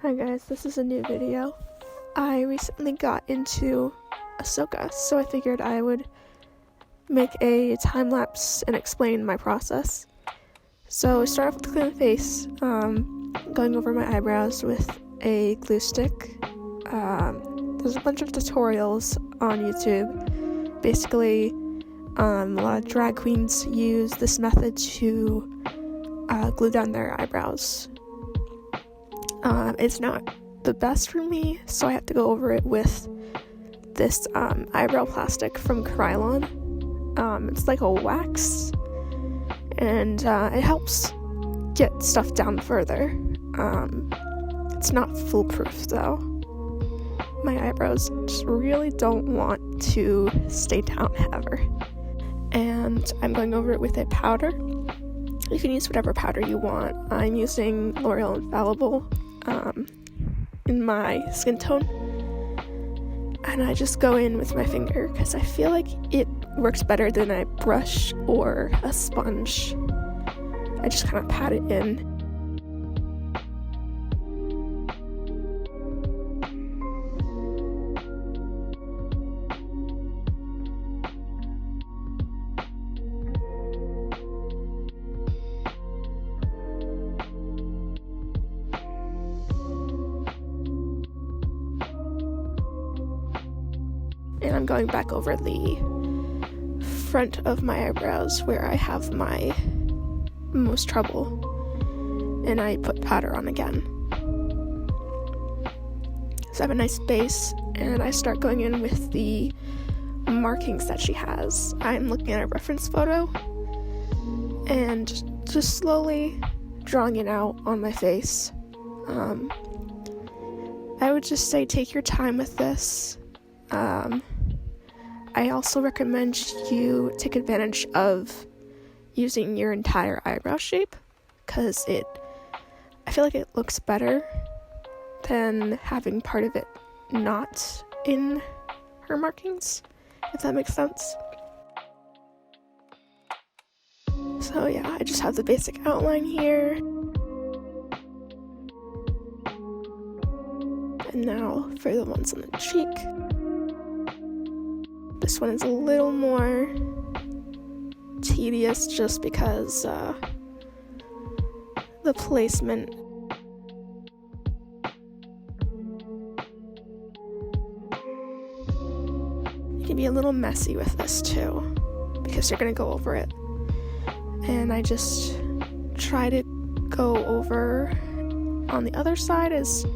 Hi guys, this is a new video. I recently got into Ahsoka, so I figured I would make a time-lapse and explain my process. So start off with the clean face, going over my eyebrows with a glue stick. There's a bunch of tutorials on YouTube. Basically, a lot of drag queens use this method to glue down their eyebrows. It's not the best for me, so I have to go over it with this eyebrow plastic from Krylon. It's like a wax, and it helps get stuff down further. It's not foolproof though. My eyebrows just really don't want to stay down ever. And I'm going over it with a powder. You can use whatever powder you want. I'm using L'Oreal Infallible in my skin tone, and I just go in with my finger because I feel like it works better than a brush or a sponge. I just kind of pat it in. And I'm going back over the front of my eyebrows where I have my most trouble, and I put powder on again. So I have a nice base, and I start going in with the markings that she has. I'm looking at a reference photo and just slowly drawing it out on my face. I would just say take your time with this. I also recommend you take advantage of using your entire eyebrow shape, because I feel like it looks better than having part of it not in her markings, if that makes sense. So yeah, I just have the basic outline here. And now for the ones on the cheek. This one is a little more tedious just because the placement. You can be a little messy with this too, because you're going to go over it. And I just try to go over on the other side as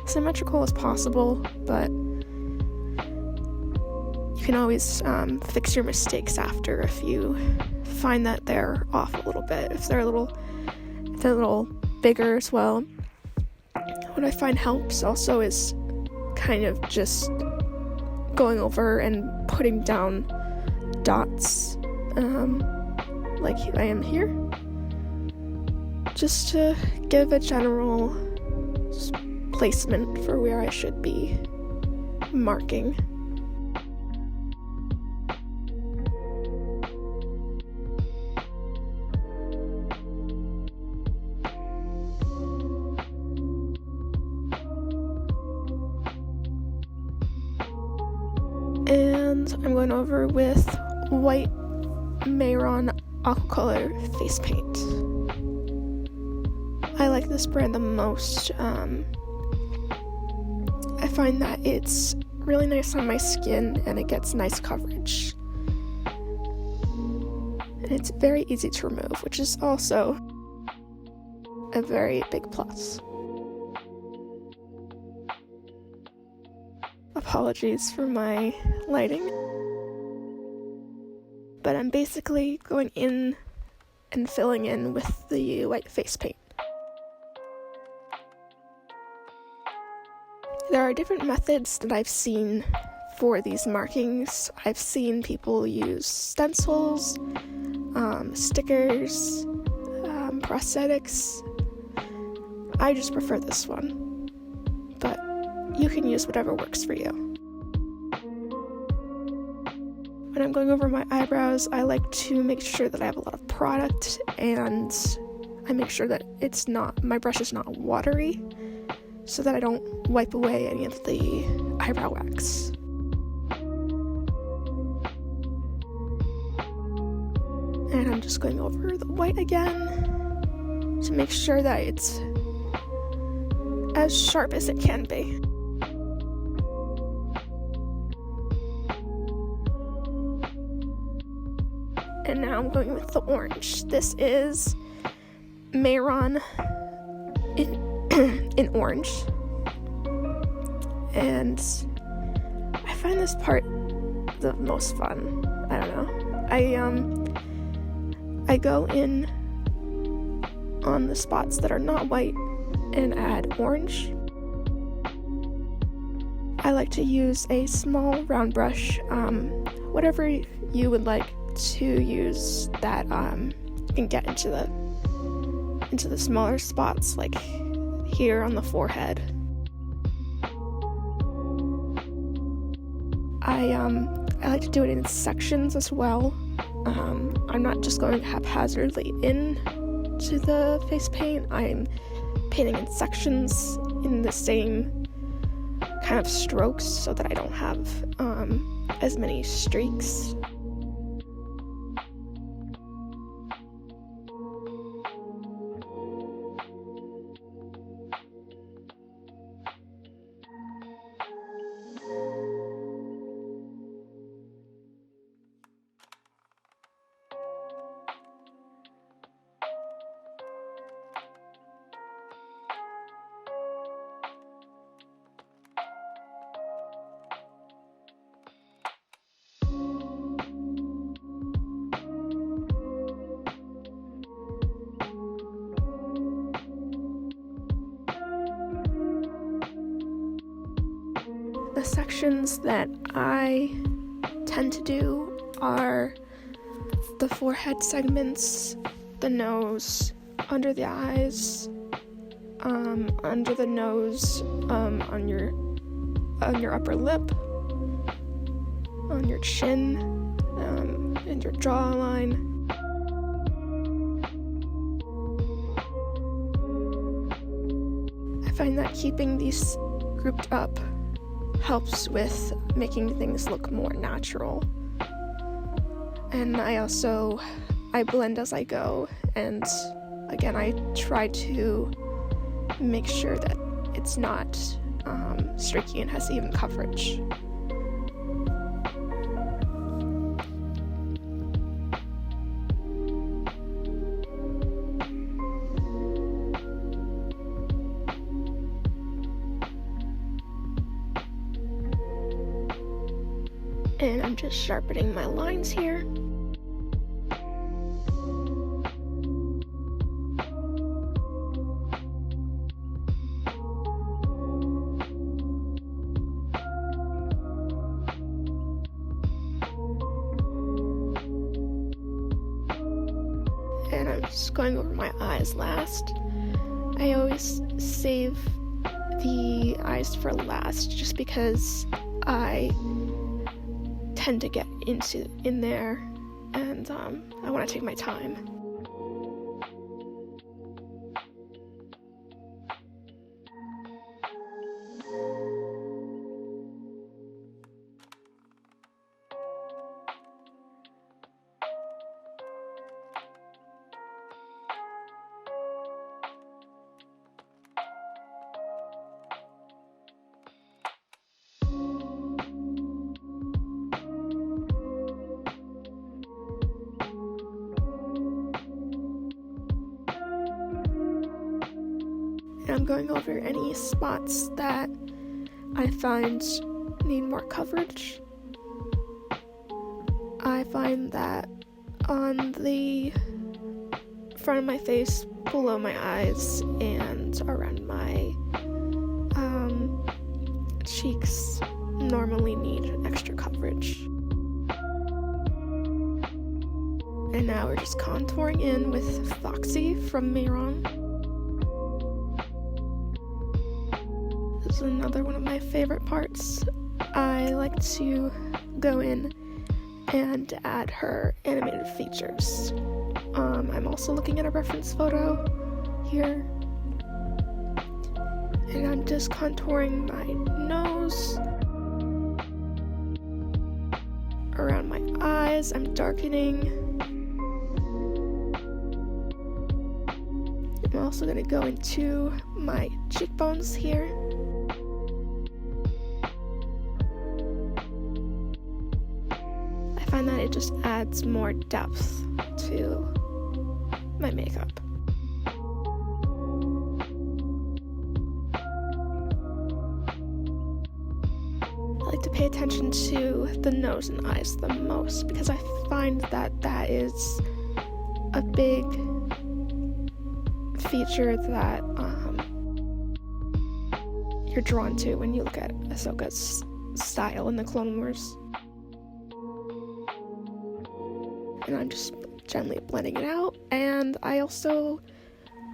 symmetrical as possible, but you can always fix your mistakes after if you find that they're off a little bit. If they're a little bigger as well. What I find helps also is kind of just going over and putting down dots, like I am here, just to give a general placement for where I should be marking. And I'm going over with white Mayron Aquacolor face paint. I like this brand the most. I find that it's really nice on my skin and it gets nice coverage. And it's very easy to remove, which is also a very big plus. Apologies for my lighting, but I'm basically going in and filling in with the white face paint. There are different methods that I've seen for these markings. I've seen people use stencils, stickers, prosthetics. I just prefer this one, but you can use whatever works for you. When I'm going over my eyebrows, I like to make sure that I have a lot of product, and I make sure that my brush is not watery, so that I don't wipe away any of the eyebrow wax. And I'm just going over the white again to make sure that it's as sharp as it can be. And now I'm going with the orange. This is Mayron in orange. And I find this part the most fun. I don't know. I go in on the spots that are not white and add orange. I like to use a small round brush, whatever you would like to use that can get into the smaller spots, like here on the forehead. I like to do it in sections as well. I'm not just going haphazardly into the face paint. I'm painting in sections in the same kind of strokes so that I don't have as many streaks. The sections that I tend to do are the forehead segments, the nose, under the eyes, under the nose, on your upper lip, on your chin, and your jawline. I find that keeping these grouped up helps with making things look more natural. And I blend as I go, and again, I try to make sure that it's not streaky and has even coverage. And I'm just sharpening my lines here. And I'm just going over my eyes last. I always save the eyes for last just because I tend to get in there, and I want to take my time. And I'm going over any spots that I find need more coverage. I find that on the front of my face, below my eyes, and around my cheeks normally need extra coverage. And now we're just contouring in with Foxy from Mayron. This is another one of my favorite parts. I like to go in and add her animated features. I'm also looking at a reference photo here, and I'm just contouring my nose, around my eyes. I'm darkening. I'm also going to go into my cheekbones here. I find that it just adds more depth to my makeup. I like to pay attention to the nose and eyes the most because I find that that is a big feature that you're drawn to when you look at Ahsoka's style in the Clone Wars. And I'm just gently blending it out, and I also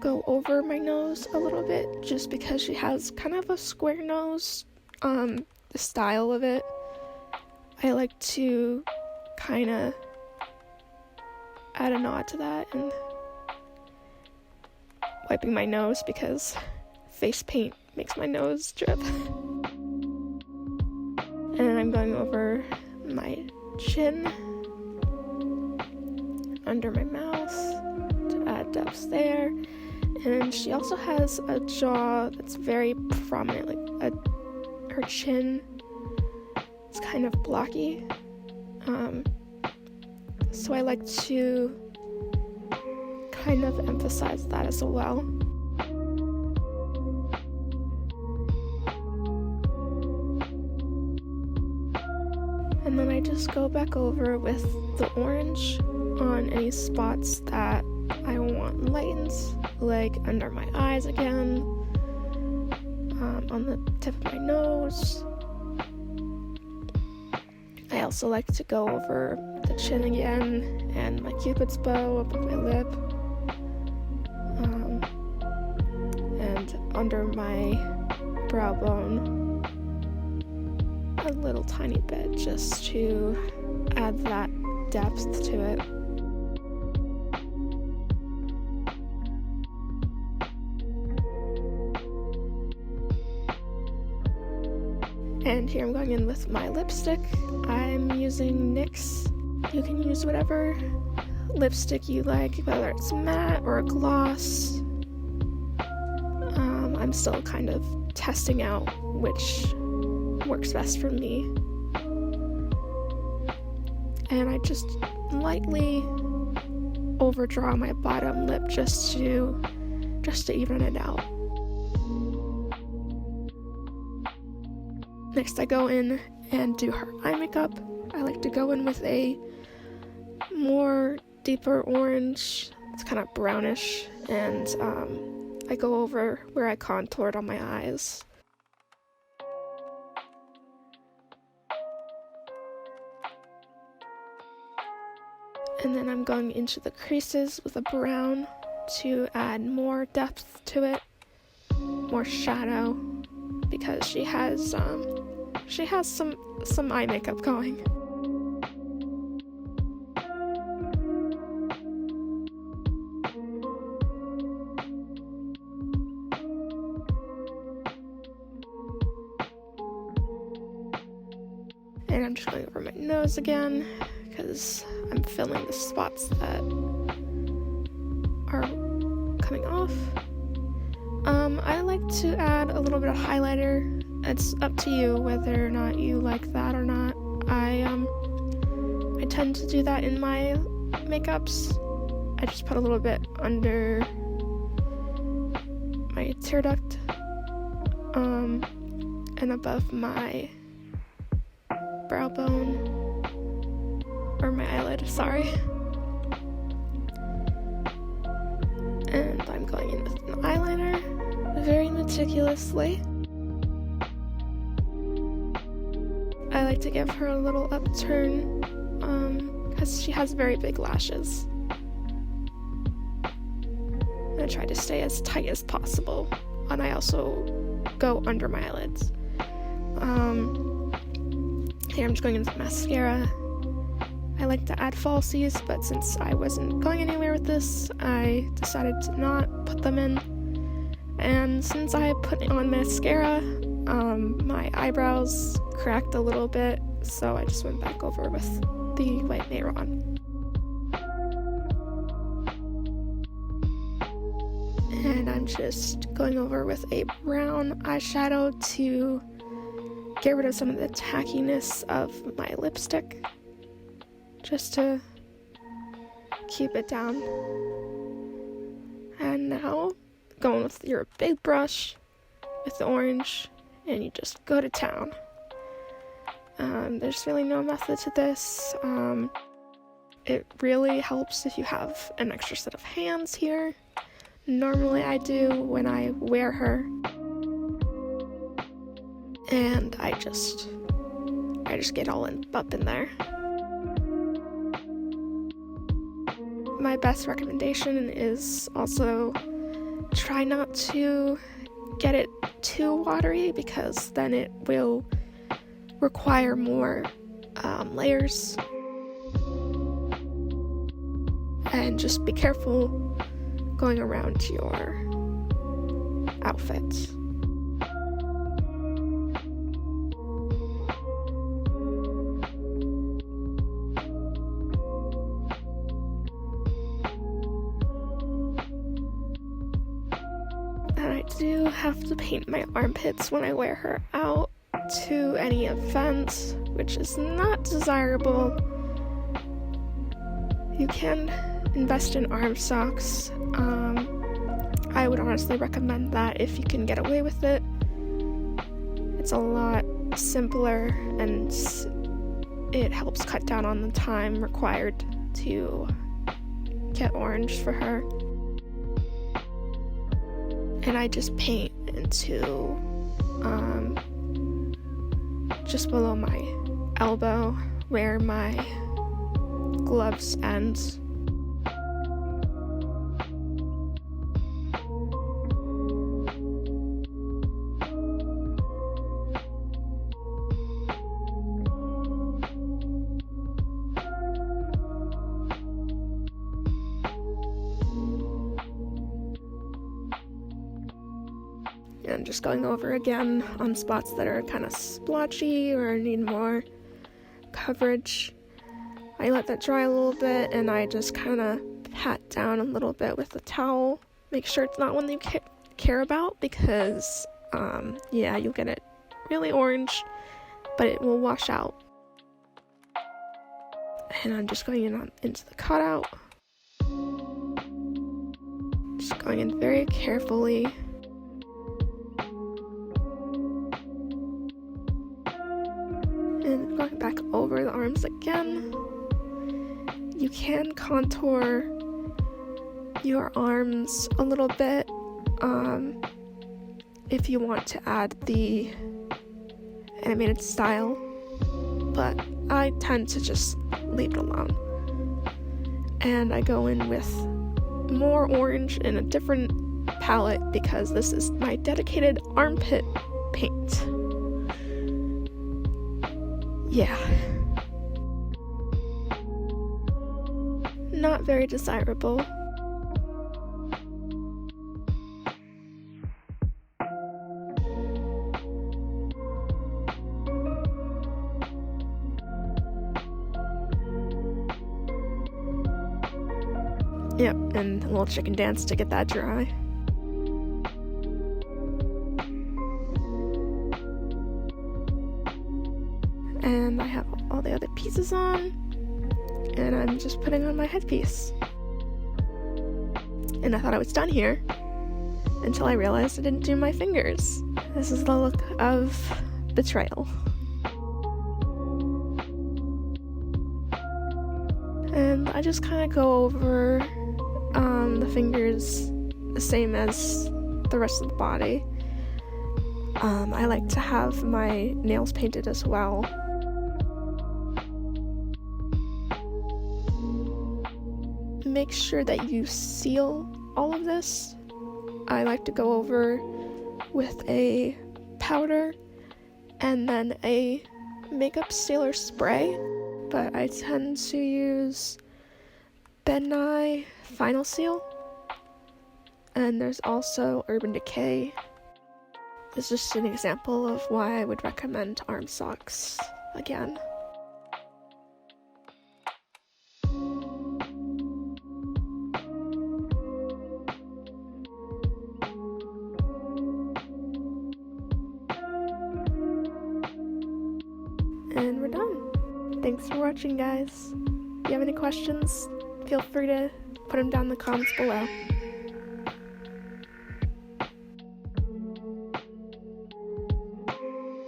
go over my nose a little bit just because she has kind of a square nose, the style of it. I like to kind of add a nod to that and wiping my nose because face paint makes my nose drip. And I'm going over my chin, under my mouth to add depth there. And she also has a jaw that's very prominent, like her chin is kind of blocky. So I like to kind of emphasize that as well. And then I just go back over with the orange on any spots that I want lightened, like under my eyes again, on the tip of my nose. I also like to go over the chin again and my cupid's bow above my lip, and under my brow bone a little tiny bit just to add that depth to it. And here I'm going in with my lipstick. I'm using NYX. You can use whatever lipstick you like, whether it's matte or a gloss. I'm still kind of testing out which works best for me. And I just lightly overdraw my bottom lip just to even it out. Next, I go in and do her eye makeup. I like to go in with a more deeper orange. It's kind of brownish, and I go over where I contoured on my eyes. And then I'm going into the creases with a brown to add more depth to it, more shadow, because she has some eye makeup going. And I'm just going over my nose again because I'm filling the spots that are coming off. I like to add a little bit of highlighter. It's up to you whether or not you like that or not. I tend to do that in my makeups. I just put a little bit under my tear duct, and above my brow bone, or my eyelid, sorry. And I'm going in with an eyeliner very meticulously. I like to give her a little upturn because she has very big lashes. I'm gonna try to stay as tight as possible, and I also go under my eyelids. Here I'm just going in with mascara. I like to add falsies, but since I wasn't going anywhere with this, I decided to not put them in. And since I put on mascara, my eyebrows cracked a little bit, so I just went back over with the white Mayron. And I'm just going over with a brown eyeshadow to get rid of some of the tackiness of my lipstick, just to keep it down. And now, going with your big brush with the orange, and you just go to town. There's really no method to this. It really helps if you have an extra set of hands here. Normally I do when I wear her. And I just get all up in there. My best recommendation is also try not to get it too watery, because then it will require more layers. And just be careful going around your outfit. And I do have to paint my armpits when I wear her out to any event, which is not desirable. You can invest in arm socks. I would honestly recommend that if you can get away with it. It's a lot simpler, and it helps cut down on the time required to get orange for her. And I just paint into just below my elbow where my gloves end. And just going over again on spots that are kind of splotchy or need more coverage. I let that dry a little bit, and I just kind of pat down a little bit with the towel. Make sure it's not one that you care about, because you'll get it really orange, but it will wash out. And I'm just going into the cutout. Just going in very carefully. And going back over the arms again. You can contour your arms a little bit if you want to add the animated style, but I tend to just leave it alone. And I go in with more orange in a different palette, because this is my dedicated armpit paint. Yeah. Not very desirable. Yep, and a little chicken dance to get that dry. And I have all the other pieces on, and I'm just putting on my headpiece. And I thought I was done here, until I realized I didn't do my fingers. This is the look of betrayal. And I just kind of go over the fingers the same as the rest of the body. I like to have my nails painted as well. Make sure that you seal all of this. I like to go over with a powder and then a makeup sealer spray, but I tend to use Ben Nye Final Seal, And there's also Urban Decay. This is just an example of why I would recommend arm socks again. And we're done. Thanks for watching, guys. If you have any questions, feel free to put them down in the comments below.